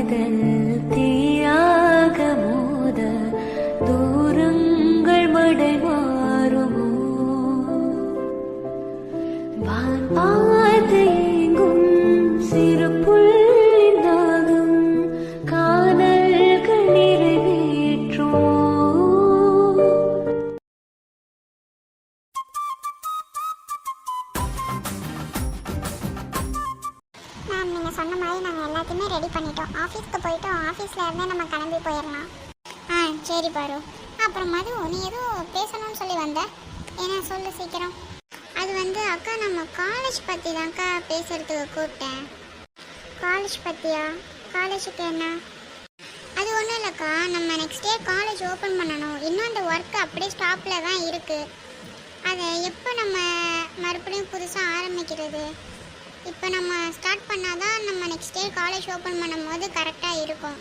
காதல் தீயாக மோத தூரங்கள் மடை மாறுமோ வான் பார்த்து எங்கும் சிறு புள்ளினாகும் காதல்கள் நிறைவேற்றோ மேம் நீங்கள் சொன்ன மாதிரி நாங்கள் எல்லாத்தையுமே ரெடி பண்ணிட்டோம். ஆஃபீஸ்க்கு போயிட்டோம். ஆஃபீஸில் இருந்தே நம்ம கிளம்பி போயிடலாம். சரி பாரு. அப்புறம் மது, நீ ஏதோ பேசணும்னு சொல்லி வந்த, ஏன்னா சொல்லு சீக்கிரம். அது வந்து அக்கா, நம்ம காலேஜ் பற்றி தான்க்கா பேசுகிறதுக்கு கூப்பிட்டேன். காலேஜ் பற்றியா? காலேஜுக்கு என்ன? அது ஒன்றும் இல்லைக்கா, நம்ம நெக்ஸ்ட் இயர் காலேஜ் ஓப்பன் பண்ணணும். இன்னும் அந்த ஒர்க் அப்படியே ஸ்டாப்பில் தான் இருக்குது. அதை எப்போ நம்ம மறுபடியும் புதுசாக ஆரம்பிக்கிறது? இப்போ நம்ம ஸ்டார்ட் பண்ணால் தான் நம்ம நெக்ஸ்ட் இயர் காலேஜ் ஓப்பன் பண்ணும்போது கரெக்டாக இருக்கும்.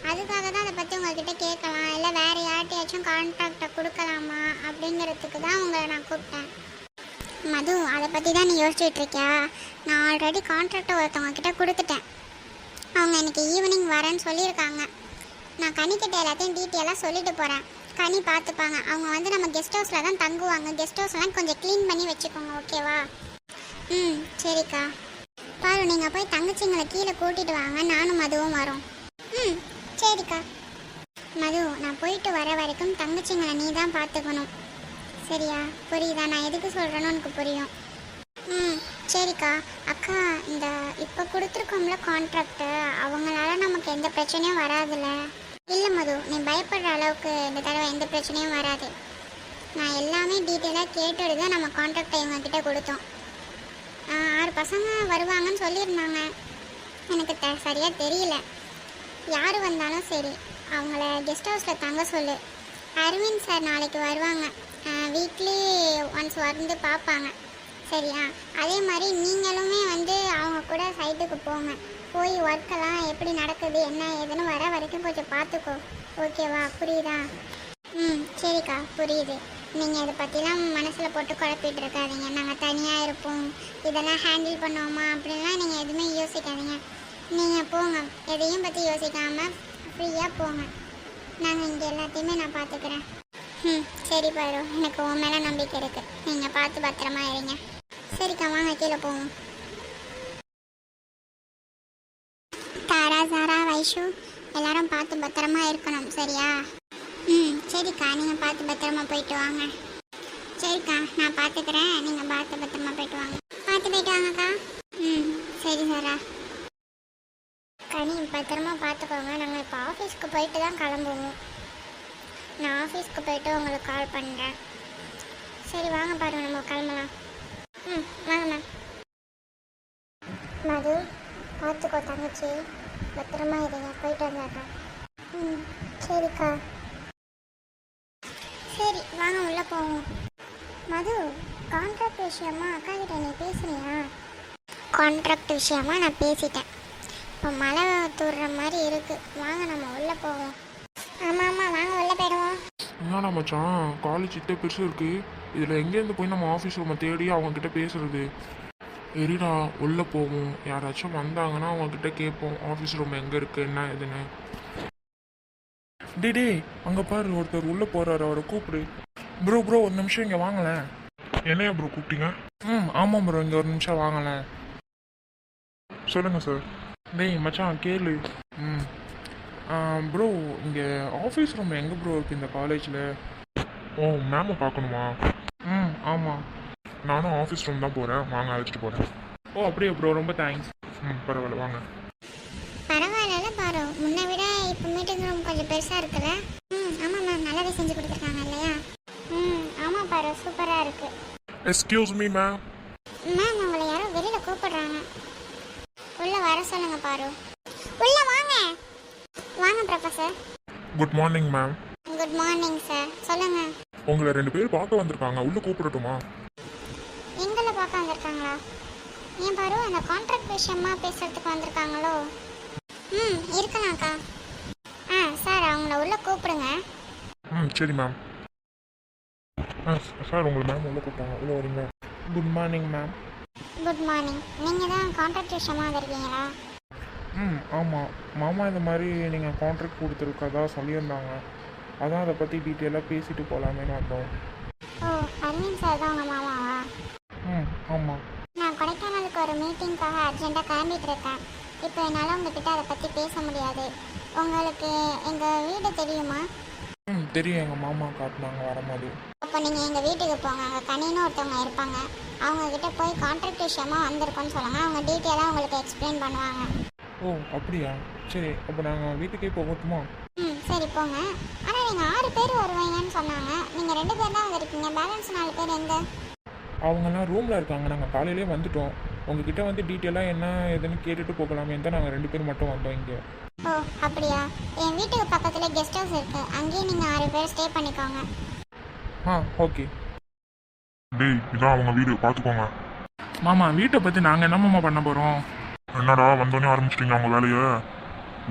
அதுக்காக தான் அதை பற்றி உங்கள்கிட்ட கேட்கலாம், இல்லை வேறு யார்கிட்டையாச்சும் கான்ட்ராக்டை கொடுக்கலாமா அப்படிங்கிறதுக்கு தான் உங்களை நான் கூப்பிட்டேன். மது, அதை பற்றி தான் நீ யோசிச்சுட்டு இருக்கியா? நான் ஆல்ரெடி கான்ட்ராக்டை ஒருத்தவங்க கிட்ட கொடுத்துட்டேன். அவங்க இன்னைக்கு ஈவினிங் வரேன்னு சொல்லியிருக்காங்க. நான் கனிக்கிட்ட எல்லாத்தையும் டீட்டெயிலாக சொல்லிட்டு போகிறேன். கனி பார்த்துப்பாங்க. அவங்க வந்து நம்ம கெஸ்ட் ஹவுஸில் தான் தங்குவாங்க. கெஸ்ட் ஹவுஸ்லாம் கொஞ்சம் க்ளீன் பண்ணி வச்சுக்கோங்க, ஓகேவா? சரிக்கா. பாரு, நீங்கள் போய் தங்கச்சிங்களை கீழே கூட்டிகிட்டு வாங்க, நானும் மதுவும் வரோம். சரிக்கா. மது, நான் போயிட்டு வர வரைக்கும் தங்கச்சிங்களை நீ தான் பார்த்துக்கணும், சரியா? புரியுதா? நான் எதுக்கு சொல்கிறேன்னு உனக்கு புரியும். சரிக்கா. அக்கா, இந்த இப்போ கொடுத்துருக்கோம்ல கான்ட்ராக்டு, அவங்களால நமக்கு எந்த பிரச்சனையும் வராதுல்ல? இல்லை மது, நீ பயப்படுற அளவுக்கு இந்த தடவை எந்த பிரச்சனையும் வராது. நான் எல்லாமே டீட்டெயிலாக கேட்டுட்டு தான் நம்ம கான்ட்ராக்டை இவங்கக்கிட்ட கொடுத்தோம். 6 பசங்க வருவாங்கன்னு சொல்லியிருந்தாங்க. எனக்கு சரியாக தெரியல. யார் வந்தாலும் சரி, அவங்கள கெஸ்ட் ஹவுஸில் தங்க சொல்லு. அரவிந்த் சார் நாளைக்கு வருவாங்க. வீக்லி ஒன்ஸ் வந்து பார்ப்பாங்க, சரியா? அதே மாதிரி நீங்களுமே வந்து அவங்க கூட சைட்டுக்கு போங்க. போய் ஒர்க்கெல்லாம் எப்படி நடக்குது என்ன ஏதுன்னு வர வரைக்கும் கொஞ்சம் பார்த்துக்கோ, ஓகேவா? புரியுதா? சரிக்கா, புரியுது. நீங்கள் இதை பற்றிலாம் மனசில் போட்டு குழப்பிட்டு இருக்காதீங்க. நாங்கள் தனியாக இருப்போம், இதெல்லாம் ஹேண்டில் பண்ணுவோமா அப்படின்லாம் நீங்கள் எதுவுமே யோசிக்காதீங்க. நீங்கள் போங்க, எதையும் பற்றி யோசிக்காமல் ஃப்ரீயாக போங்க. நாங்கள் இங்கே எல்லாத்தையுமே நான் பார்த்துக்கிறேன். சரி பாரு, எனக்கு உன் மேலே நம்பிக்கை இருக்குது. நீங்கள் பார்த்து பத்திரமா இருங்க. சரிக்கா, வாங்க கீழே போவோம். தாரா, சாரா, வைஷு எல்லாரும் பார்த்து பத்திரமா இருக்கணும், சரியா? சரிக்கா, நீங்கள் பார்த்து பத்திரமா போயிட்டு வாங்க. சரிக்கா, நான் பார்த்துக்கிறேன். நீங்கள் பார்த்து பத்திரமா போயிட்டு வாங்க. பார்த்து போயிட்டு வாங்கக்கா. சரி சாரா. கனி, பத்திரமா பார்த்துக்கோங்க. நாங்கள் இப்போ ஆஃபீஸ்க்கு போயிட்டு தான் கிளம்புவோம். நான் ஆஃபீஸ்க்கு போயிட்டு உங்களுக்கு கால் பண்ணுறேன். சரி வாங்க பாருங்க, நம்ம கிளம்பலாம். வாங்க மேம். மது, பார்த்துக்கோ தங்கச்சி, பத்திரமா இருங்க. போயிட்டு வந்தாக்கா. சரிக்கா. சரி வாங்க உள்ளே போவோம். மது, கான்ட்ராக்ட் விஷயமா அக்கா கிட்ட நீ பேசுனியா? கான்ட்ராக்ட் விஷயமா நான் பேசிட்டேன். இப்போ மழை தூடுற மாதிரி இருக்குது. வாங்க நம்ம உள்ளே போவோம். ஆமாம் வாங்க உள்ளே போயிடுவோம். என்னடா மச்சான், காலேஜ் இட்ட பெருசு இருக்கு. இதில் எங்கேருந்து போய் நம்ம ஆஃபீஸ் ரூமை தேடி அவங்கக்கிட்ட பேசுறது? எரிடா, உள்ளே போவோம். யாராச்சும் வந்தாங்கன்னா அவங்கக்கிட்ட கேட்போம் ஆஃபீஸ் ரூம் எங்கே இருக்குது என்ன ஏதுன்னு. டே அங்கே பாரு, ஒருத்தர் உள்ளே போகிறாரு, அவரை கூப்பிடு. ப்ரோ ஒரு நிமிஷம் இங்கே வாங்கலேன். என்னையா ப்ரோ கூப்பிட்டீங்க? ஆமாம் ப்ரோ, இங்கே ஒரு நிமிஷம் வாங்கலேன். சொல்லுங்கள் சார். டேய் மச்சான் கேளு. ப்ரோ, இங்கே ஆஃபீஸ் ரூம் எங்கே ப்ரோ இருக்குது இந்த காலேஜில்? ஓ, மேமை பார்க்கணுமா? ஆமாம். நானும் ஆஃபீஸ் ரூம் தான் போகிறேன், வாங்க அழைச்சிட்டு போகிறேன். ஓ அப்படியே ப்ரோ, ரொம்ப தேங்க்ஸ். பரவாயில்ல வாங்க. பரவாயில்ல பாரு, முன்னை விட இப்போ மீட்டிங் ரூம் கொஞ்சம் பெருசாக இருக்குல்ல? ஆமாம் மேம், நல்லாவே செஞ்சு கொடுத்துருக்காங்க இல்லையா? ஆமாம் பாரு, சூப்பராக இருக்குது. Excuse me ma'am. மேம், உங்களை யாரோ வெளியில் கூப்பிடுறாங்க. உள்ளே வர சொல்லுங்க பாரு. உள்ளே வாங்க. வாங்க professor. Good morning ma'am. Good morning sir, சொல்லுங்கள். உங்களை 2 பேர் பார்க்க வந்திருக்காங்க, உள்ளே கூப்பிடட்டுமா? எங்களை பார்க்க வந்திருக்காங்களா? ஏன் பாரு, அந்த கான்ட்ராக்ட் விஷயமா பேசுறதுக்கு வந்திருக்காங்களோ? இருக்கலாம்க்கா. சார், அவங்கள உள்ள கூப்பிடுங்க. சரி மேம். சார், உங்களை மேம் உள்ள கூப்பிட்டாங்க, உள்ள வரீங்க. Good morning ma'am. Good morning. நீங்கள் தான் கான்ட்ராக்ட் விஷயமா வந்திருக்கீங்களா? ம் ஆமாம், மாமா இந்த மாதிரி நீங்கள் கான்ட்ராக்ட் கொடுத்துருக்கதா சொல்லியிருந்தாங்க. அதான் அதை பற்றி டீட்டெயிலாக பேசிட்டு போகலாமேன்னு வந்தோம். ஓ, அரவிந்த் சார் தான் உங்கள் மாமாவா? ம் ஆமாம். நான் கொடைக்கானலுக்கு ஒரு மீட்டிங்காக அர்ஜென்ட்டாக கிளம்பிட்டு இருக்கேன். இப்போ என்னால் உங்ககிட்ட அதை பற்றி பேச முடியாது. உங்களுக்கு எங்கள் வீடு தெரியுமா? ம் தெரியும், எங்கள் மாமா காட்டினாங்க வரும்போது. அப்போ நீங்கள் எங்கள் வீட்டுக்கு போங்க. அங்கே கனின்னு ஒருத்தவங்க இருப்பாங்க. அவங்கக்கிட்ட போய் கான்ட்ராக்ட் விஷயமா வந்திருக்கோன்னு சொல்லுங்கள். அவங்க டீட்டெயிலாக உங்களுக்கு எக்ஸ்பிளைன் பண்ணுவாங்க. ஓ அப்படியா, சரி. அப்போ நாங்கள் வீட்டுக்கே போகட்டுமா? ம் சரி போங்க. ஆனால் நீங்கள் 6 பேர் வருவீங்கன்னு சொன்னாங்க. நீங்கள் 2 பேர் தான் வந்திருக்கீங்க. பேலன்ஸ் 4 பேர் எங்கே? அவங்கெல்லாம் ரூமில் இருக்காங்க. நாங்கள் காலையிலே வந்துட்டோம். உங்ககிட்ட வந்து டீட்டெயிலாக என்ன ஏதுன்னு கேட்டுட்டு போகலாமே தான் நாங்கள் 2 பேர் மட்டும் வந்தோம் இங்கே. ஓ அப்படியா? என் வீட்டுக்கு பக்கத்தில் கெஸ்ட் ஹவுஸ் இருக்குது. அங்கேயும் நீங்கள் 6 பேர் ஸ்டே பண்ணிக்கோங்க. ஆ ஓகே. டேய், இதான் அவங்க வீடு, பார்த்துக்கோங்க. மாமா, வீட்டை பற்றி நாங்கள் என்ன மாமா பண்ண போகிறோம்? என்னடா வந்தோடனே ஆரம்பிச்சிட்டிங்க அவங்க வேலையை?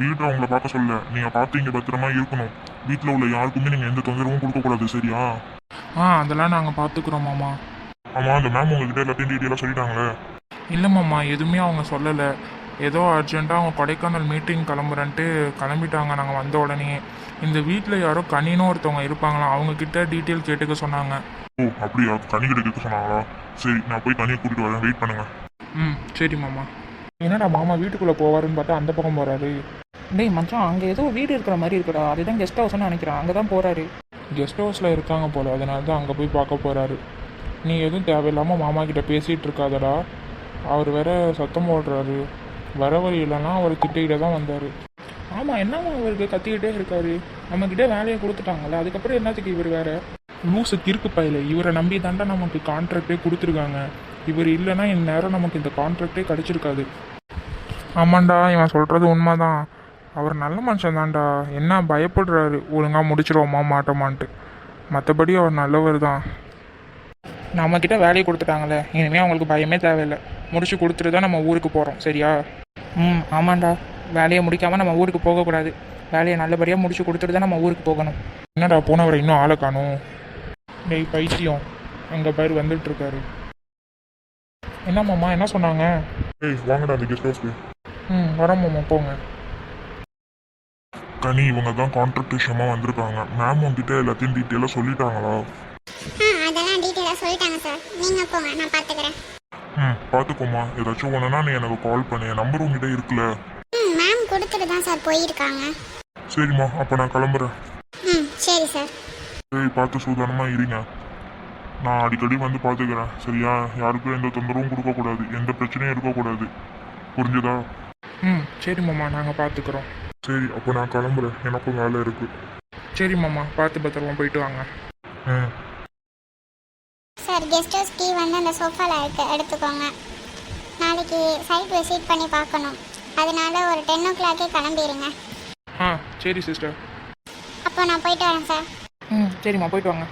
வீட்டை அவங்கள பார்க்க சொல்ல, நீங்கள் பார்த்து இங்கே பத்திரமா இருக்கணும். வீட்டில் உள்ள யாருக்குமே நீங்கள் எந்த தொந்தரவும் கொடுக்கக்கூடாது, சரியா? அதெல்லாம் நாங்கள் பார்த்துக்குறோம் மாமா. ஆமாம், அந்த மேம் உங்ககிட்ட எல்லாத்தையும் டீட்டெயிலாக சொல்லிட்டாங்களே? இல்லை மாமா, எதுவுமே அவங்க சொல்லலை. ஏதோ அர்ஜென்ட்டாக அவங்க கொடைக்கானல் மீட்டிங் கிளம்புறன்ட்டு கிளம்பிட்டாங்க. நாங்கள் வந்த உடனே இந்த வீட்டில் யாரோ கனின்னு ஒருத்தவங்க இருப்பாங்களாம், அவங்கக்கிட்ட டீட்டெயில் கேட்டுக்க சொன்னாங்க. ஓ அப்படியா? கனி கிட்ட கேட்க சொன்னாங்களா? சரி, நான் போய் கனியை கூட்டிகிட்டு வரேன், வெயிட் பண்ணுங்கள். ம் சரி மாமா. என்னடா மாமா வீட்டுக்குள்ளே போவாருன்னு பார்த்தா அந்த பக்கம் போகிறாரு. டேய் மச்சான், அங்கே ஏதோ வீடு இருக்கிற மாதிரி இருக்குடா. அதுதான் கெஸ்ட் ஹவுஸ்னு நினைக்கிறேன். அங்கே தான் போகிறாரு. கெஸ்ட் ஹவுஸில் இருக்காங்க போல், அதனால தான் அங்கே போய் பார்க்க போகிறாரு. நீ எதுவும் தேவையில்லாமல் மாமா கிட்ட பேசிகிட்டு இருக்காதடா. அவர் வேற சத்தம் போடுறாரு. வர வழி இல்லைன்னா அவர் திட்டிகிட்டே தான் வந்தார். ஆமாம், என்னம்மா அவருக்கு கத்திக்கிட்டே இருக்காரு? நம்மக்கிட்ட வேலையை கொடுத்துட்டாங்கல்ல, அதுக்கப்புறம் என்னத்துக்கு இவர் வேற? லூசு கிறுக்கு பையில, இவரை நம்பி தாண்டா நமக்கு கான்ட்ராக்டே கொடுத்துருக்காங்க. இவர் இல்லைன்னா இந்நேரம் நமக்கு இந்த கான்ட்ராக்டே கிடச்சிருக்காது. ஆமாண்டா, இவன் சொல்கிறது உண்மைதான். அவர் நல்ல மனுஷன் தான்டா. என்ன பயப்படுறாரு, ஒழுங்காக முடிச்சிருவோமா மாட்டோமான்ட்டு. மற்றபடி அவர் நல்லவர் தான். நம்மக்கிட்ட வேலையை கொடுத்துட்டாங்களே, இனிமேல் அவங்களுக்கு பயமே தேவையில்லை. முடிச்சு கொடுத்துட்டு தான் நம்ம ஊருக்கு போகிறோம், சரியா? ஆமாண்டா, வேலையை முடிக்காமல் நம்ம ஊருக்கு போகக்கூடாது. வேலையை நல்லபடியாக முடிச்சு கொடுத்துட்டு தான் நம்ம ஊருக்கு போகணும். என்னடா போனவரை இன்னும் ஆளை காணும். டேய் பைத்தியம், அங்கே பேர் வந்துட்டுருக்காரு. என்ன மாமா, என்ன சொன்னாங்க? ஏய் வாங்கடா அந்த கெஸ்ட் ஹவுஸ்க்கு. வரோம் மாமா, போங்க. கனி, இவங்க தான் கான்ட்ராக்ட் விஷயமா வந்திருக்காங்க. மேம் உங்ககிட்ட எல்லாத்தையும் டீட்டெயிலாக சொல்லிட்டாங்களா? அதெல்லாம் டீட்டெயிலாக சொல்லிட்டாங்க சார். நீங்கள் போங்க, நான் பார்த்துக்கிறேன். பார்த்துக்கோமா. ஏதாச்சும் ஒன்றுனா நீ எனக்கு கால் பண்ணு. என் நம்பர் உங்ககிட்ட இருக்குல்ல? மேம் கொடுத்துட்டு தான் சார் போயிருக்காங்க. சரிம்மா, அப்போ நான் கிளம்புறேன். சரி சார். சரி, பார்த்து சூதானமாக இருங்க. நான் அடிக்கடி வந்து பார்த்துக்கிறேன், சரியா? யாருக்கும் எந்த தொந்தரவும் கொடுக்கக்கூடாது, எந்த பிரச்சனையும் இருக்கக்கூடாது. புரிஞ்சுதா? சரி மாமா, நாங்கள் பார்த்துக்குறோம். சரி, அப்போ நான் கிளம்புறேன், எனக்கும் வேலை இருக்கு. சரி மாமா, பார்த்து பத்திரமா போயிட்டு வாங்க. சார், கெஸ்ட் ஹவுஸ் கீ வந்து அந்த சோஃபாவில் இருக்குது, எடுத்துக்கோங்க. நாளைக்கு சைட் விசிட் பண்ணி பார்க்கணும். அதனால ஒரு 10 o'clock கிளம்பிடுங்க. சரி சிஸ்டர். அப்போ நான் போயிட்டு வரேன் சார். சரிம்மா, போயிட்டு வாங்க.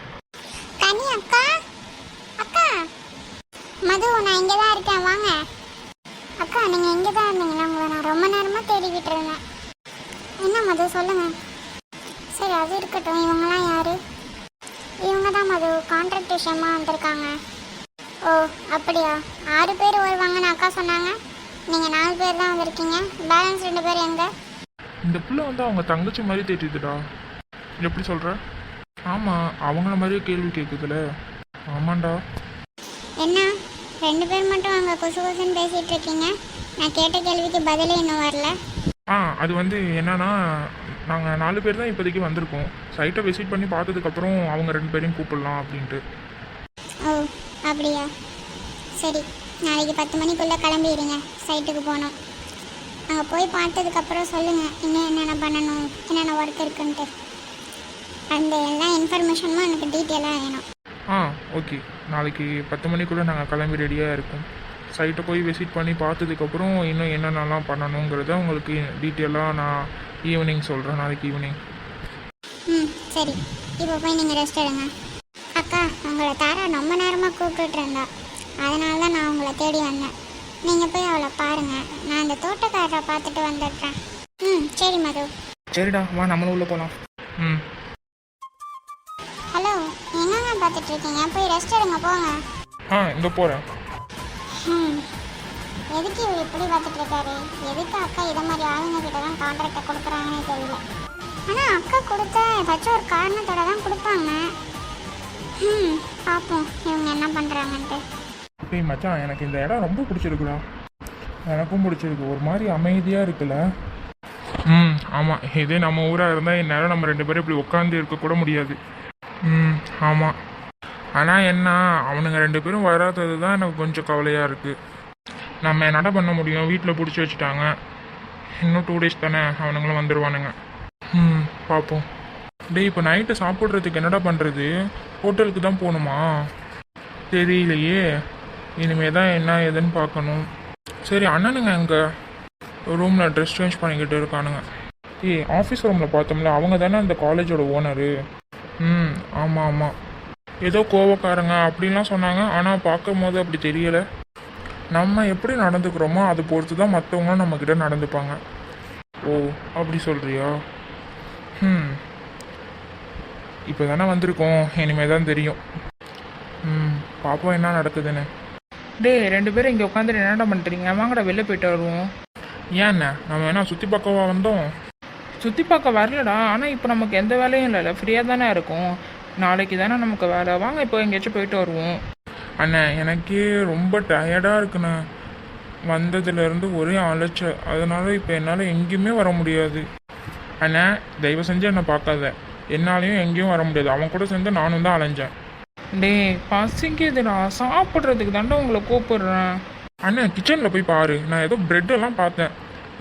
கனி அக்கா, அக்கா, மது, நான் இங்கே தான் இருக்கேன், வாங்க. அக்கா, நீங்கள் இங்கே தான் இருந்தீங்களா? உங்களை நான் ரொம்ப நேரமாக தேடிக்கிட்டு இருந்தேன். என்ன மது, சொல்லுங்கள். சரி, அது இருக்கட்டும். இவங்கெல்லாம் யார்? இவங்க தான் மது, கான்ட்ராக்ட் விஷயமா வந்திருக்காங்க. ஓ அப்படியா? 6 பேர் வருவாங்கன்னு அக்கா சொன்னாங்க. நீங்கள் 4 பேர் தான் வந்திருக்கீங்க. பேலன்ஸ் 2 பேர் எங்கே? இந்த பிள்ளை வந்து அவங்க தங்கச்சி மாதிரி தேட்டிதுடா. எப்படி சொல்கிற? ஆமாம், அவங்கள மாதிரியே கேள்வி கேட்குதுல. ஆமாண்டா. என்ன 2 பேர் மட்டும் அங்கே குசு குசுன்னு பேசிகிட்டு இருக்கீங்க? நான் கேட்ட கேள்விக்கு பதிலே இன்னும் வரல. அது வந்து என்னன்னா, நாங்கள் 4 பேர் தான் இப்போதைக்கு வந்திருக்கோம். சைட்டை விசிட் பண்ணி பார்த்ததுக்கப்புறம் அவங்க 2 பேரையும் கூப்பிடலாம் அப்படின்ட்டு. ஓ அப்படியா? சரி, நாளைக்கு 10 மணிக்குள்ளே கிளம்பிடுங்க. சைட்டுக்கு போகணும். அங்கே போய் பார்த்ததுக்கப்புறம் சொல்லுங்கள் இன்னும் என்னென்ன பண்ணணும், என்னென்ன ஒர்க் இருக்குன்ட்டு. அந்த எல்லா இன்ஃபர்மேஷனும் எனக்கு டீட்டெயிலாக வேணும். ஓகே. நாளைக்கு 10 மணிக்குள்ளே நாங்கள் கிளம்பி ரெடியாக இருக்கோம். சைட்டை போய் விசிட் பண்ணி பார்த்ததுக்கப்புறம் இன்னும் என்னென்னலாம் பண்ணணுங்கிறத உங்களுக்கு டீட்டெயிலாக நான் ஈவினிங் சொல்கிறேன், நாளைக்கு ஈவினிங். சரி, இப்போ போய் நீங்கள் ரெஸ்ட் எடுங்க. அக்கா, உங்களை தாரா ரொம்ப நேரமாக கூப்பிட்டுட்டு இருந்தா, அதனால தான் நான் உங்களை தேடி வந்தேன். நீங்கள் போய் அவளை பாருங்கள். நான் அந்த தோட்டக்காரரை பார்த்துட்டு வந்துடுறேன். சரி மது. சரிடா, வா நம்மளும் உள்ளே போகலாம். ஹலோ, என்னங்க பார்த்துட்டு இருக்கீங்க? போய் ரெஸ்ட் எடுங்க, போங்க. இந்த போகிறேன். எதுக்கு இவர் இப்படி பார்த்துட்டு இருக்காரு? எதுக்கு அக்கா இதை மாதிரி கிட்ட தான் கான்ட்ராக்டை கொடுக்குறாங்கன்னு தெரியல. ஆனால் அக்கா கொடுத்தா ஏதாச்சும் ஒரு காரணத்தோட தான் கொடுப்பாங்க. பார்ப்போம் இவங்க என்ன பண்ணுறாங்கன்ட்டு. டேய் மச்சான், எனக்கு இந்த இடம் ரொம்ப பிடிச்சிருக்குடா. எனக்கும் பிடிச்சிருக்கு, ஒரு மாதிரி அமைதியாக இருக்குல்ல. ஆமாம், இதே நம்ம ஊராக இருந்தால் இந்நேரம் நம்ம 2 பேரும் இப்படி உட்காந்து இருக்கக்கூட முடியாது. ஆமாம். ஆனால் என்ன, அவனுங்க 2 பேரும் வராதது தான் எனக்கு கொஞ்சம் கவலையாக இருக்குது. நம்ம என்னடா பண்ண முடியும், வீட்டில் பிடிச்சி வச்சுட்டாங்க. இன்னும் 2 days தானே, அவனுங்களும் வந்துடுவானுங்க. பார்ப்போம். டேய், இப்போ நைட்டு சாப்பிட்றதுக்கு என்னடா பண்ணுறது? ஹோட்டலுக்கு தான் போகணுமா? தெரியலையே, இனிமே தான் என்ன ஏதுன்னு பார்க்கணும். சரி, அண்ணனுங்க அங்கே ரூமில் ட்ரெஸ் சேஞ்ச் பண்ணிக்கிட்டு இருக்கானுங்க. ஆஃபீஸ் ரூமில் பார்த்தோம்ல, அவங்க தானே அந்த காலேஜோட ஓனரு. ஆமாம் ஆமாம், ஏதோ கோவக்காரங்க அப்படின்லாம் சொன்னாங்க. ஆனால் பார்க்கும் போது அப்படி தெரியலை. நம்ம எப்படி நடந்துக்கிறோமோ அதை பொறுத்து தான் மற்றவங்களும் நம்மக்கிட்ட நடந்துப்பாங்க. ஓ, அப்படி சொல்கிறியா? இப்போ தானே வந்திருக்கோம், இனிமேல் தான் தெரியும். பாப்போம் என்ன நடக்குதுன்னு. டேய், 2 பேரும் இங்கே உட்காந்துட்டு என்னடா பண்ணுறீங்க? வாங்கடா வெளில போயிட்டு வருவோம். ஏண்ணே, நம்ம என்ன சுற்றி பார்க்கவா வந்தோம்? சுற்றி பார்க்க வரலடா, ஆனால் இப்போ நமக்கு எந்த வேலையும் இல்லைல்ல, ஃப்ரீயாக தானே இருக்கும். நாளைக்கு தானே நமக்கு வேலை. வாங்க இப்போ எங்கேயாச்சும் போயிட்டு வருவோம். அண்ணே, எனக்கே ரொம்ப டயர்டாக இருக்குண்ணே. வந்ததுலேருந்து ஒரே அலைச்சல். அதனால இப்போ என்னால் எங்கேயுமே வர முடியாது. அண்ணே, தயவு செஞ்சு என்னை பார்க்காத. என்னாலையும் எங்கேயும் வர முடியாது. அவன் கூட சேர்ந்து நானும் தான் அலைஞ்சேன். டேய், பசிக்குதுடா, சாப்பிட்றதுக்கு தாண்டா உங்களை கூப்பிடுறேன். அண்ணே, கிச்சனில் போய் பாரு. நான் ஏதோ ப்ரெட்டெல்லாம் பார்த்தேன்,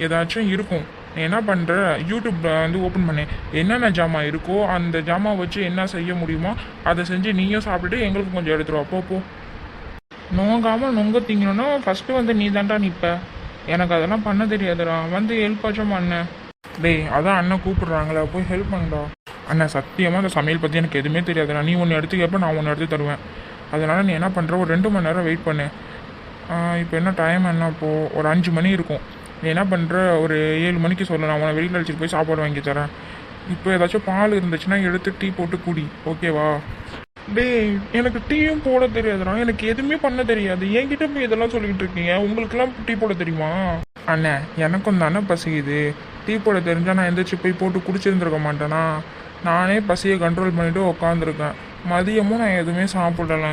ஏதாச்சும் இருக்கும். நீ என்ன பண்ணுற, யூடியூப்பில் வந்து ஓப்பன் பண்ணேன். என்னென்ன ஜாமான் இருக்கோ அந்த ஜாமான் வச்சு என்ன செய்ய முடியுமோ அதை செஞ்சு நீயும் சாப்பிட்டுட்டு எங்களுக்கு கொஞ்சம் எடுத்துருவா. போ. நோங்காமல் நொங்க திங்கணும்னா ஃபஸ்ட்டு வந்து நீ தாண்டா நிற்ப. எனக்கு அதெல்லாம் பண்ண தெரியாதுடா. வந்து ஹெல்ப்பாச்சும் பண்ணேன். டேய், அதான் அண்ணன் கூப்பிடுறாங்களே, போய் ஹெல்ப் பண்ணுடா. அண்ணன், சத்தியமாக அந்த சமையல் பற்றி எனக்கு எதுவுமே தெரியாதுண்ணா. நீ ஒன்று எடுத்து கேட்ப, நான் ஒன்று எடுத்து தருவேன். அதனால் நீ என்ன பண்ணுற, ஒரு 2 மணி நேரம் வெயிட் பண்ணு. இப்போ என்ன டைம் என்ன, இப்போது ஒரு 5 மணி இருக்கும். நீ என்ன பண்ணுற, ஒரு 7 மணிக்கு சொல்ல, நான் உன்னை வெளியில் அழைச்சிட்டு போய் சாப்பாடு வாங்கி தரேன். இப்போ ஏதாச்சும் பால் இருந்துச்சுன்னா எடுத்து டீ போட்டு குடி, ஓகேவா? டேய், எனக்கு டீயும் போட தெரியாதுண்ணா. எனக்கு எதுவுமே பண்ண தெரியாது. என்கிட்ட போய் இதெல்லாம் சொல்லிக்கிட்டு இருக்கீங்க. உங்களுக்குலாம் டீ போட தெரியுமா? அண்ணே, எனக்கும் தானே பசிக்குது. டீ போட தெரிஞ்சால் நான் எந்திரிச்சு போய் போட்டு குடிச்சிருந்துருக்க மாட்டேனா? நானே பசியை கண்ட்ரோல் பண்ணிவிட்டு உட்காந்துருக்கேன். மதியமும் நான் எதுவுமே சாப்பிடலை.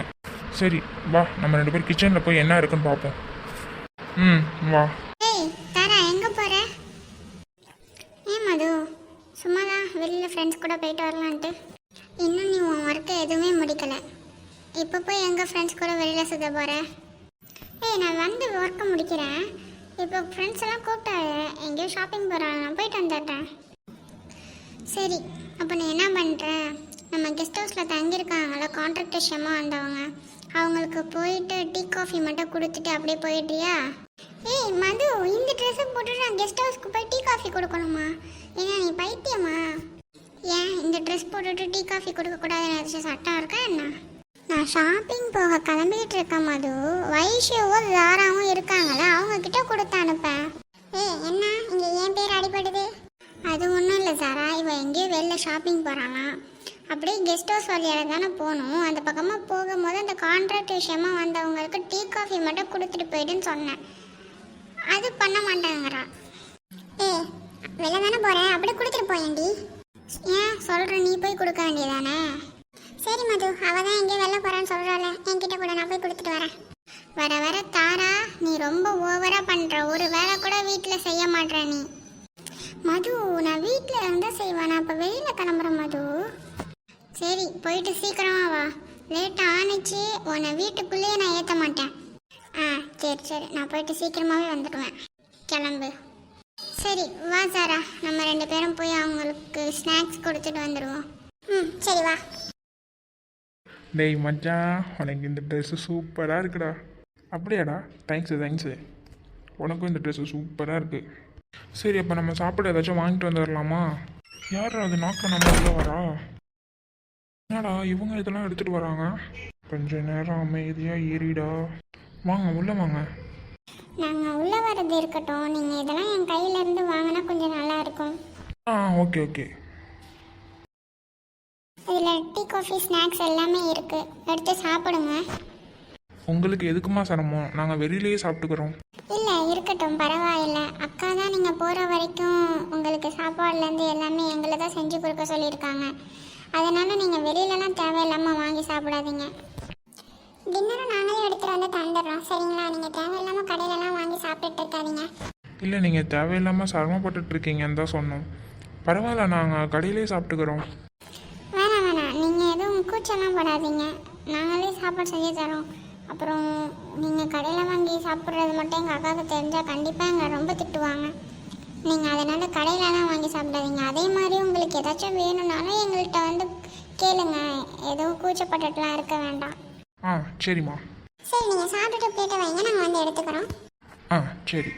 சரி வா, நம்ம 2 பேர் கிச்சனில் போய் என்ன இருக்குன்னு பார்ப்போம். வா. ஏய் தாரா, எங்கே போகிற? ஏன் மது, சும்மா தான் வெளியில் ஃப்ரெண்ட்ஸ் கூட போயிட்டு வரலான்ட்டு. இன்னும் நீ உன் ஒர்க்கை எதுவுமே முடிக்கலை. இப்போ போய் எங்கள் ஃப்ரெண்ட்ஸ் கூட வெளியில் சுற்ற போகிற? ஏய், நான் வந்து ஒர்க்கை முடிக்கிறேன். இப்போ ஃப்ரெண்ட்ஸ் எல்லாம் கூப்பிட்டாரு, எங்கேயோ ஷாப்பிங் போகிறாங்க. நான் போயிட்டு வந்துட்டேன். சரி, அப்போ நீ என்ன பண்ணுற, நம்ம கெஸ்ட் ஹவுஸில் தங்கியிருக்காங்கள கான்ட்ராக்ட் விஷயமா வந்தவங்க, அவங்களுக்கு போயிட்டு டீ காஃபி மட்டும் கொடுத்துட்டு அப்படியே போயிடுறியா? ஏய் மது, இந்த ட்ரெஸ்ஸை போட்டுட்டு நான் கெஸ்ட் ஹவுஸ்க்கு போய் டீ காஃபி கொடுக்கணுமா? ஏன்னா நீ பைத்தியமா? ஏன் இந்த ட்ரெஸ் போட்டுட்டு டீ காஃபி கொடுக்கக்கூடாதுன்னு ஏதாச்சும் சட்டம் இருக்கா என்ன? நான் ஷாப்பிங் போக கிளம்பிக்கிட்டு இருக்கேன் மது. வைஷுவும் தாராவும் இருக்காங்கள, அவங்க கிட்ட கொடுத்து அனுப்பேன். ஏய் என்ன, இங்கே ஏன் பேர் அடிபடுது? அது ஒன்றும் இல்லை சாரா, இவன் எங்கேயோ வெளில ஷாப்பிங் போகிறாளாம். அப்படியே கெஸ்ட் ஹவுஸ் வழியாக தானே போகணும். அந்த பக்கமாக போகும்போது அந்த கான்ட்ராக்ட் விஷயமா வந்தவங்களுக்கு டீ காஃபி மட்டும் கொடுத்துட்டு போயிடுன்னு சொன்னேன். அது பண்ண மாட்டாங்கிறா. ஏய், வெளில தானே போகிறேன், அப்படியே கொடுத்துட்டு போயேன்டி. ஏன் சொல்கிற, நீ போய் கொடுக்க வேண்டியதானே? சரி மது, அவள் தான் எங்கேயோ வெளில போகிறான்னு சொல்கிறாள், என்கிட்ட கூட நான் போய் கொடுத்துட்டு வரேன். வர வர தாரா, நீ ரொம்ப ஓவராக பண்ணுற. ஒரு வேலை கூட வீட்டில் செய்ய மாட்டேற நீ. மது, நான் வீட்டில் இருந்தால் செய்வேன். நான் இப்போ வெளியில் கிளம்புறேன் மது. சரி, போயிட்டு சீக்கிரமா வா. லேட்டாக ஆனிச்சு உன்னை வீட்டுக்குள்ளேயே நான் ஏற்ற மாட்டேன். சரி, நான் போயிட்டு சீக்கிரமாகவே வந்துடுவேன். கிளம்பு. சரி வா சாரா, நம்ம 2 பேரும் போய் அவங்களுக்கு ஸ்நாக்ஸ் கொடுத்துட்டு வந்துடுவோம். சரி வா. டேய் மச்சான், உனக்கு இந்த ட்ரெஸ்ஸு சூப்பராக இருக்குடா. அப்படியாடா? தேங்க்ஸு. உனக்கும் இந்த ட்ரெஸ்ஸு சூப்பராக இருக்குது. சரி, அப்போ நம்ம சாப்பிட ஏதாச்சும் வாங்கிட்டு வந்துடலாமா? யார் அது நாக்கில் நம்ம உள்ள வரா? என்னடா இவங்க இதெல்லாம் எடுத்துகிட்டு வராங்க? கொஞ்ச நேரம் அமைதியாக ஏறிடா. வாங்க, உள்ளே வாங்க. நாங்கள் உள்ளே வர்றது இருக்கட்டும், நீங்கள் இதெல்லாம் என் கையிலேருந்து வாங்கினா கொஞ்சம் நல்லா இருக்கும். ஓகே. இதில் டீ காஃபி ஸ்நாக்ஸ் எல்லாமே இருக்குது, எடுத்து சாப்பிடுங்க. உங்களுக்கு எதுக்குமா சிரமம்? நாங்கள் வெளியிலேயே சாப்பிட்டுக்கிறோம். இல்லை இருக்கட்டும், பரவாயில்ல. அக்கா தான் நீங்கள் போகிற வரைக்கும் உங்களுக்கு சாப்பாடுலேருந்து எல்லாமே எங்களை தான் செஞ்சு கொடுக்க சொல்லியிருக்காங்க. அதனால் நீங்கள் வெளியிலலாம் தேவையில்லாமல் வாங்கி சாப்பிடாதீங்க. டின்னரும் நாங்களே எடுத்துகிட்டு வந்து தந்துடுறோம் சரிங்களா? நீங்கள் தேவையில்லாமல் கடையிலலாம் வாங்கி சாப்பிட்டுட்டு இருக்காதீங்க. இல்லை நீங்கள் தேவையில்லாமல் சிரமப்பட்டுட்ருக்கீங்கன்னு தான் சொன்னோம். பரவாயில்ல, நாங்கள் கடையிலே சாப்பிட்டுக்கிறோம். வேணாம் வேணாம், நீங்கள் எதுவும் கூச்சலாம் படாதீங்க. நாங்களே சாப்பாடு செஞ்சு தரோம். அப்புறம் நீங்கள் கடையில் வாங்கி சாப்பிட்றது மட்டும் எங்கள் அக்காவுக்கு தெரிஞ்சால் கண்டிப்பாக எங்களை ரொம்ப திட்டுவாங்க. நீங்கள் அதனால் கடையிலலாம் வாங்கி சாப்பிடாதீங்க. அதே மாதிரி உங்களுக்கு ஏதாச்சும் வேணும்னாலும் எங்கள்கிட்ட வந்து கேளுங்க. எதுவும் கூச்சப்பட்டுட்டுலாம் இருக்க வேண்டாம். ஆ சரிம்மா. சரி, நீங்கள் சாப்பிட்டுட்டு பிளேட்டை வைங்க, நாங்கள் வந்து எடுத்துக்கிறோம். ஆ சரி.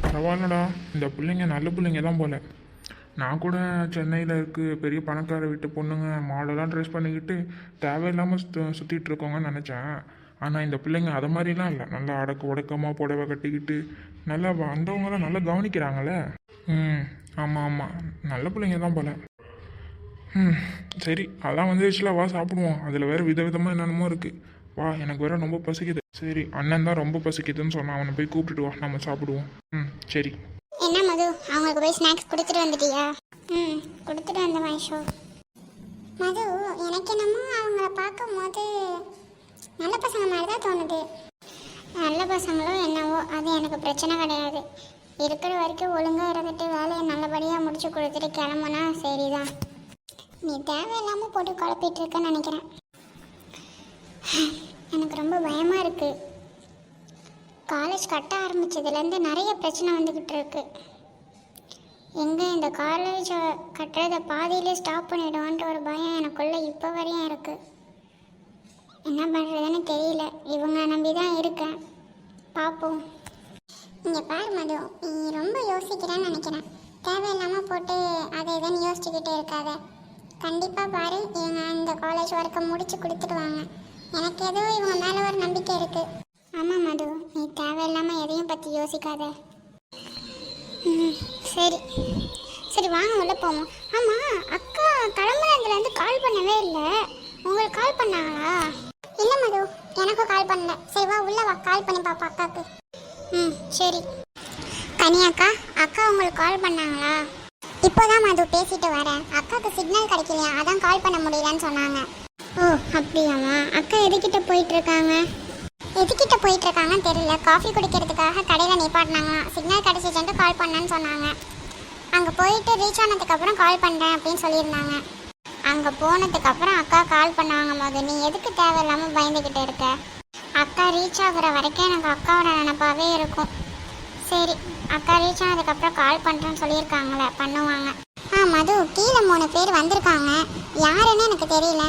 பரவாயில்லடா, இந்த பிள்ளைங்க நல்ல பிள்ளைங்க தான் போல. நான் கூட சென்னையில் இருக்க பெரிய பணக்கார வீட்டு பொண்ணுங்க மாடெல்லாம் ட்ரெஸ் பண்ணிக்கிட்டு தேவையில்லாமல் சுற்றிட்டு இருக்கோங்கன்னு நினச்சேன். ஆனால் இந்த பிள்ளைங்க அதை மாதிரிலாம் இல்லை. நல்லா ஒடக்கமாக புடவை கட்டிக்கிட்டு நல்லா வந்தவங்களாம் நல்லா கவனிக்கிறாங்களே. ஆமாம் ஆமாம், நல்ல பிள்ளைங்க தான் போல. சரி, அதான் வந்துருச்சுல, வா சாப்பிடுவோம். அதில் வேறு விதவிதமாக என்னென்னமோ இருக்குது. வா, எனக்கு வேற ரொம்ப பசிக்குது. சரி, அண்ணன் தான் ரொம்ப பசிக்குதுன்னு சொன்னான். அவனை போய் கூப்பிட்டுட்டு வா, நம்ம சாப்பிடுவோம். சரி. என்ன மது, அவங்களுக்கு போய் ஸ்நாக்ஸ் கொடுத்துட்டு வந்துட்டியா? கொடுத்துட்டு வந்த மைஷோ. மது, எனக்கு என்னமோ அவங்கள பார்க்கும் போது நல்ல பசங்க மாதிரி தான் தோணுது. நல்ல பசங்களோ என்னவோ, அது எனக்கு பிரச்சனை கிடையாது. இருக்கிற வரைக்கும் ஒழுங்காக இருந்துட்டு வேலையை நல்லபடியாக முடிச்சு கொடுத்துட்டு கிளம்புனா சரிதான். நீ தேவையில்லாமல் போட்டு குழப்பிட்டு இருக்கன்னு நினைக்கிறேன். எனக்கு ரொம்ப பயமாக இருக்குது. காலேஜ் கட்ட ஆரம்பித்ததுலேருந்து நிறைய பிரச்சனை வந்துக்கிட்டு இருக்கு. எங்கே இந்த காலேஜை கட்டுறதை பாதியிலே ஸ்டாப் பண்ணிவிடுவான்ட்டு ஒரு பயம் எனக்குள்ளே இப்போ வரையும் இருக்குது. என்ன பண்ணுறதுன்னு தெரியல. இவங்க நம்பி தான் இருக்கேன். பார்ப்போம். இங்கே பாரு மது, நீ ரொம்ப யோசிக்கிறேன்னு நினைக்கிறேன். தேவையில்லாமல் போட்டு அதை இதுன்னு யோசிச்சுக்கிட்டே இருக்காத. கண்டிப்பாக பாரு, இவங்க இந்த காலேஜ் ஒர்க்கை முடிச்சு கொடுத்துடுவாங்க. எனக்கு ஏதோ இவங்க மேலே ஒரு நம்பிக்கை இருக்குது. ஆமாம் மது, நீ தேவையில்லாமல் எதையும் பற்றி யோசிக்காத. சரி சரி, வாங்க உள்ள போவோம். ஆமாம், அக்கா கிளம்புனதுலேருந்து கால் பண்ணவே இல்லை. உங்களுக்கு கால் பண்ணாங்களா? இல்லை மது, எனக்கும் கால் பண்ணல. சரி வா, உள்ள வா, கால் பண்ணி பாப்பா அக்காவுக்கு. சரி. கனி அக்கா, அக்கா உங்களுக்கு கால் பண்ணாங்களா? இப்போதான் மது பேசிட்டு வரேன். அக்காவுக்கு சிக்னல் கிடைக்கலையா, அதான் கால் பண்ண முடியலன்னு சொன்னாங்க. ஓ அப்படியாம்மா. அக்கா எதுக்கிட்ட போயிட்டுருக்காங்க? எதுக்கிட்ட போயிட்டுருக்காங்கன்னு தெரியல. காஃபி குடிக்கிறதுக்காக கடையில் நிப்பாட்டினாங்களாம். சிக்னல் கிடச்சிச்சுன்ட்டு கால் பண்ணேன்னு சொன்னாங்க. அங்கே போயிட்டு ரீச் ஆனதுக்கப்புறம் கால் பண்ணுறேன் அப்படின்னு சொல்லியிருந்தாங்க. அங்கே போனதுக்கப்புறம் அக்கா கால் பண்ணாங்க. போது நீ எதுக்கு தேவையில்லாமல் பயந்துக்கிட்டு இருக்க? அக்கா ரீச் ஆகுற வரைக்கும் எனக்கு அக்காவோட நினப்பாவே இருக்கும். சரி, அக்கா ரீச் ஆனதுக்கப்புறம் கால் பண்ணுறேன்னு சொல்லியிருக்காங்களே, பண்ணுவாங்க. மது, கீழே 3 பேர் வந்திருக்காங்க. யாருன்னு எனக்கு தெரியல.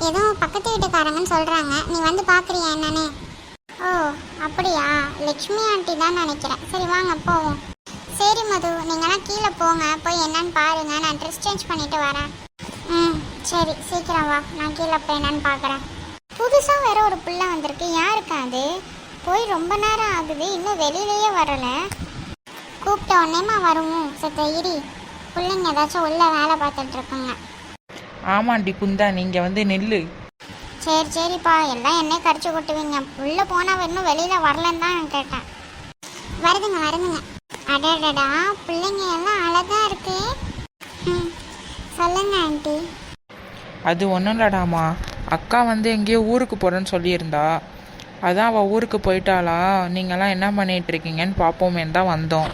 ஏதோ பக்கத்து வீட்டுக்காரங்கன்னு சொல்கிறாங்க. நீ வந்து பார்க்குறியா என்னன்னு? ஓ அப்படியா, லக்ஷ்மி ஆண்டி தான் நினைக்கிறேன். சரி வாங்க போவோம். சரி மது, நீங்களாம் கீழே போங்க, போய் என்னன்னு பாருங்கள். நான் ட்ரெஸ் சேஞ்ச் பண்ணிவிட்டு வரேன். சரி, சீக்கிரம் வா, நான் கீழே போய் என்னன்னு பார்க்குறேன். புதுசாக வேற ஒரு பிள்ளை வந்திருக்கு. யாருக்கா அது? போய் ரொம்ப நேரம் ஆகுது, இன்னும் வெளியிலேயே வரலை. கூப்பிட்ட உடனேமா வருவோம். சத்த இரி, பிள்ளைங்க ஏதாச்சும் உள்ளே வேலை பார்த்துட்ருக்குங்க. ஆமாண்டி குந்தா, நீங்கள் வந்து நெல்லு. சரி சரிப்பா, எல்லாம் என்னை கரைச்சி கொட்டுவீங்க. உள்ளே போனால் இன்னும் வெளியில் வரலன்னு தான் நான் கேட்டேன். வருதுங்க வருதுங்க. அடடடா, பிள்ளைங்க எல்லாம் அழகாக இருக்கு. சொல்லுங்க ஆண்டி. அது ஒன்றும் இல்லடாமா, அக்கா வந்து எங்கேயோ ஊருக்கு போகிறேன்னு சொல்லியிருந்தா. அதான் அவள் ஊருக்கு போயிட்டாளா, நீங்களாம் என்ன பண்ணிகிட்டு இருக்கீங்கன்னு பார்ப்போமேன்னு தான் வந்தோம்.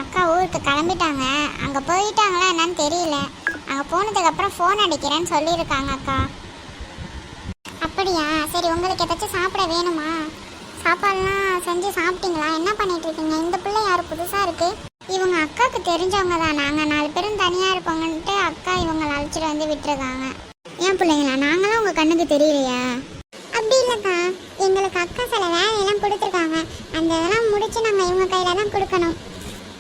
அக்கா ஊருக்கு கிளம்பிட்டாங்க. அங்கே போயிட்டாங்களா என்னன்னு தெரியல. அங்கே போனதுக்கப்புறம் ஃபோன் அடிக்கிறேன்னு சொல்லியிருக்காங்க அக்கா. அப்படியா? சரி, உங்களுக்கு ஏதாச்சும் சாப்பிட வேணுமா? சாப்பாடுலாம் செஞ்சு சாப்பிட்டீங்களா? என்ன பண்ணிட்டு இருக்கீங்க? இந்த பிள்ளை யார் புதுசாக இருக்குது? இவங்க அக்காவுக்கு தெரிஞ்சவங்க தான். நாங்கள் 4 பேரும் தனியாக இருப்போங்கன்ட்டு அக்கா இவங்களை அழைச்சிட்டு வந்து விட்டுருக்காங்க. ஏன் பிள்ளைங்களா, நாங்களாம் உங்கள் கண்ணுக்கு தெரியலையா? அப்படி இல்லைக்கா, எங்களுக்கு அக்கா சில வேலையெல்லாம் கொடுத்துருக்காங்க. அந்த இதெல்லாம் முடிச்சு நாங்கள் இவங்க கையில் தான் கொடுக்கணும்.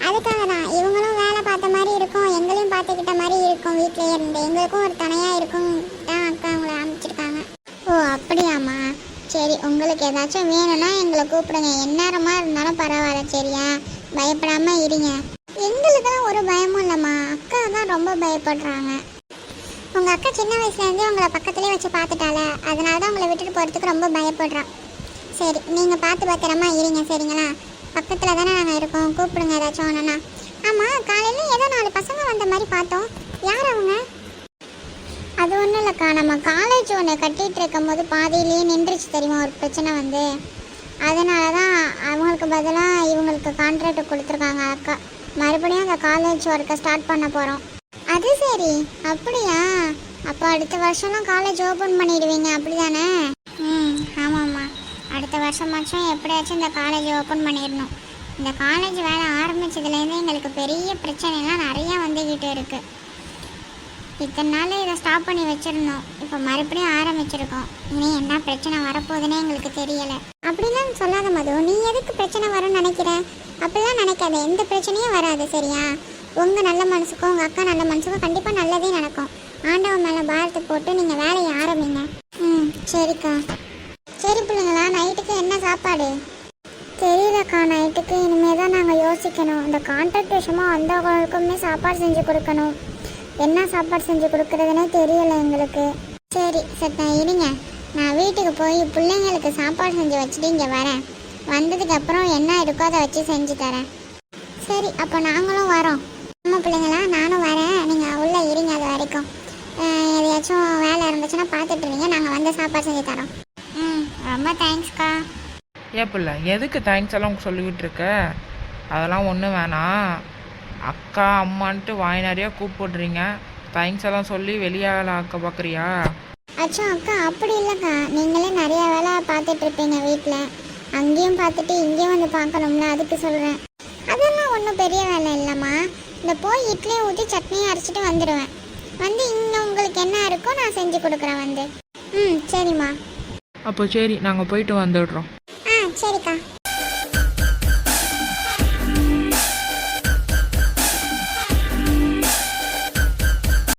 அதுக்காக தான் இவங்களும் வேலை பார்த்த மாதிரி இருக்கும், எங்களையும் பார்த்துக்கிட்ட மாதிரி இருக்கும். வீட்டிலேயே இருந்து எங்களுக்கும் ஒரு துணையாக இருக்கும் தான் அக்கா உங்களை அனுப்பிச்சிருக்காங்க. ஓ அப்படியாம்மா, சரி. உங்களுக்கு ஏதாச்சும் வேணும்னா எங்களை கூப்பிடுங்க. எந்நேரமாக இருந்தாலும் பரவாயில்ல, சரியா? பயப்படாமல் இருங்க. எங்களுக்கெல்லாம் ஒரு பயமும் இல்லைம்மா. அக்கா தான் ரொம்ப பயப்படுறாங்க. உங்கள் அக்கா சின்ன வயசுலேருந்தே உங்களை பக்கத்துலேயே வச்சு பார்த்துட்டால, அதனால தான் உங்களை விட்டுட்டு போகிறதுக்கு ரொம்ப பயப்படுறான். சரி நீங்கள் பார்த்து பத்திரமா இருங்க சரிங்களா? பக்கத்தில் தானே நாங்கள் இருக்கோம், கூப்பிடுங்க ஏதாச்சும் ஒன்றுண்ணா. ஆமாம், காலையில் ஏதோ 4 பசங்க வந்த மாதிரி பார்த்தோம், யார் அவங்க? அது ஒன்றும் இல்லைக்கா, நம்ம காலேஜ் ஒன்று கட்டிகிட்டு இருக்கும் போது பாதியிலேயே நின்றுச்சு தெரியுமா ஒரு பிரச்சனை வந்து. அதனால தான் அவங்களுக்கு பதிலாக இவங்களுக்கு கான்ட்ராக்ட் கொடுத்துருக்காங்க அக்கா. மறுபடியும் அந்த காலேஜ் ஒர்க்கை ஸ்டார்ட் பண்ண போகிறோம். அது சரி, அப்படியா? அப்போ அடுத்த வருஷம்லாம் காலேஜ் ஓப்பன் பண்ணிடுவீங்க அப்படி தானே? ஆமாம்மா, அடுத்த வருஷமாச்சும் எப்படியாச்சும் இந்த காலேஜ் ஓப்பன் பண்ணிடணும். இந்த காலேஜ் வேலை ஆரம்பித்ததுலேருந்து எங்களுக்கு பெரிய பிரச்சனைலாம் நிறையா வந்துக்கிட்டு இருக்குது. இத்தனை நாள் இதை ஸ்டாப் பண்ணி வச்சுருந்தோம், இப்போ மறுபடியும் ஆரம்பிச்சிருக்கோம். இனி என்ன பிரச்சனை வரப்போகுதுன்னே எங்களுக்கு தெரியலை. அப்படிலாம் சொல்லாத மது, நீ எதுக்கு பிரச்சனை வரும்னு நினைக்கிற? அப்படிலாம் நினைக்காத, எந்த பிரச்சனையும் வராது சரியா? உங்கள் நல்ல மனசுக்கும் உங்கள் அக்கா நல்ல மனசுக்கும் கண்டிப்பாக நல்லதே நடக்கும். ஆண்டவன் மேலே பாரத்தை போட்டு நீங்கள் வேலையை ஆரம்பிங்க. சரிக்கா. சரி பிள்ளைங்களா, நைட்டுக்கு என்ன சாப்பாடு? தெரியலக்கா, நைட்டுக்கு இனிமேல் தான் நாங்கள் யோசிக்கணும். இந்த கான்ட்ராக்ட் விஷயமாக வந்தவங்களுக்குமே சாப்பாடு செஞ்சு கொடுக்கணும். என்ன சாப்பாடு செஞ்சு கொடுக்குறதுனே தெரியலை எங்களுக்கு. சரி சத்தா இருங்க, நான் வீட்டுக்கு போய் பிள்ளைங்களுக்கு சாப்பாடு செஞ்சு வச்சுட்டு இங்கே வரேன். வந்ததுக்கப்புறம் என்ன இருக்கோ அதை வச்சு செஞ்சு தரேன். சரி, அப்போ நாங்களும் வரோம். அம்மா பிள்ளைங்களா, நானும் வரேன், நீங்கள் உள்ளே இருங்க. அது வரைக்கும் எதையாச்சும் வேலை இருந்துச்சுன்னா பார்த்துட்டு இருங்க, நாங்கள் வந்து சாப்பாடு செஞ்சு தரோம். ரொம்ப தேங்க்ஸ்க்கா. ஏப்பில்ல எதுக்கு தேங்க்ஸ் எல்லாம் சொல்லிக்கிட்டு இருக்க? அதெல்லாம் ஒன்றும் வேணாம். அக்கா அம்மான்ட்டு வாய் நிறையா கூப்பிடுறீங்க, தேங்க்ஸ் எல்லாம் சொல்லி வெளியால் ஆக்க பார்க்குறியா? அச்சோ அக்கா, அப்படி இல்லைக்கா, நீங்களே நிறையா வேலை பார்த்துட்டு இருப்பீங்க வீட்டில், அங்கேயும் பார்த்துட்டு இங்கேயும் வந்து பார்க்கணும்ல, அதுக்கு சொல்கிறேன். அதெல்லாம் ஒன்றும் பெரிய வேலை இல்லைம்மா. இந்த போய் இட்லியும் ஊற்றி சட்னியும் அரைச்சிட்டு வந்துடுவேன். வந்து இங்கே உங்களுக்கு என்ன இருக்கோ நான் செஞ்சு கொடுக்குறேன் வந்து. சரிம்மா. அப்போ சரி, நாங்கள் போயிட்டு வந்துடுறோம். சரிக்கா.